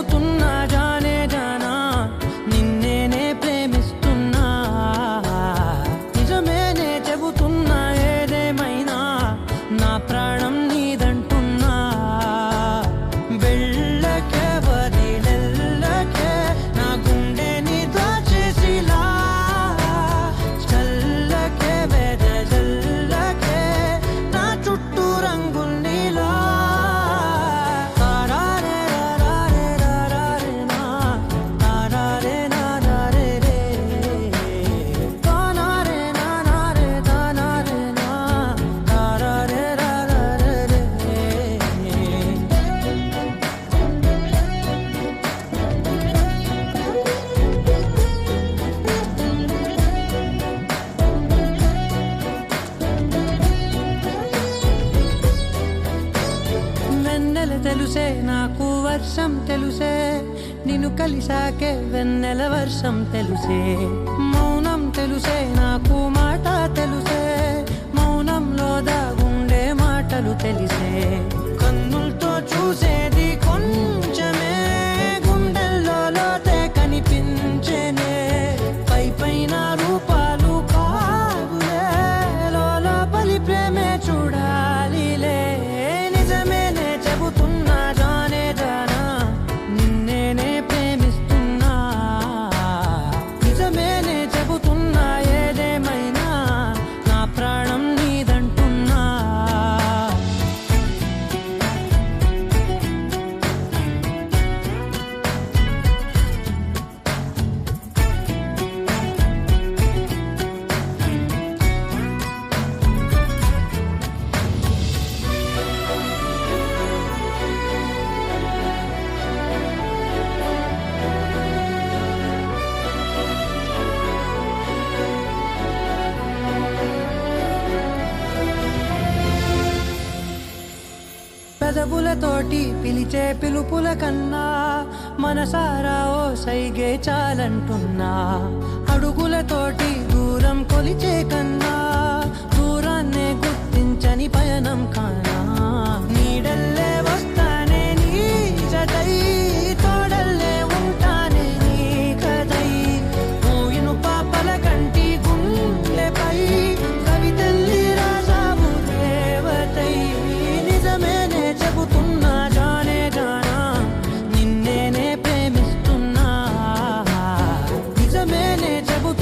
చెబుతున్నా జానే జానా నిన్నేనే ప్రేమిస్తున్నా నిజమేనే చెబుతున్నా ఏదేమైనా నా ప్రాణం నీదంటున్నా వెళ్ళకే వదిలెళ్ళకే నా గుండెని దాచేసిలా చల్లకే వెదజల్లకే నా చుట్టూ రంగుల్నిలా వెన్నెల తెలుసే నాకు వర్షం తెలుసే నిన్ను కలిసాకే వెన్నెల వర్షం తెలుసే మౌనం తెలుసే నాకు మాట తెలుసే మౌనంలో దాగుండే మాటలు తెలిసే కన్నులతో చూసేది కొంచెమే గుండెల్లో లోతే కనిపించేనే పై పైన రూపాలు కావులే లోపలి ప్రేమే చూడాలిలే నిజమేనే చెబుతున్నా జానే జానా నిన్నేనే ప్రేమిస్తున్నా నిజమేనే చెబుతున్నా ఏదేమైనా నా ప్రాణం నీదంటున్నా పెదవులతోటి పిలిచే పిలుపుల కన్నా మనసారా ఓ సైగే చాలంటున్నా అడుగులతోటి దూరం కొలిచే కన్నా దూరాన్నే గుర్తించని పయనం కానా నీడల్లే వస్తానే నీ జతై తోడల్లే ఉంటానే నీ కదై ఊయిను పాపల కంటి గుండెపై కవితల్లి రాజావు దేవతై నిజమేనే చెబుతున్నా జానే జానా నిన్నేనే ప్రేమిస్తున్నా నిజమేనే చెబుతున్నా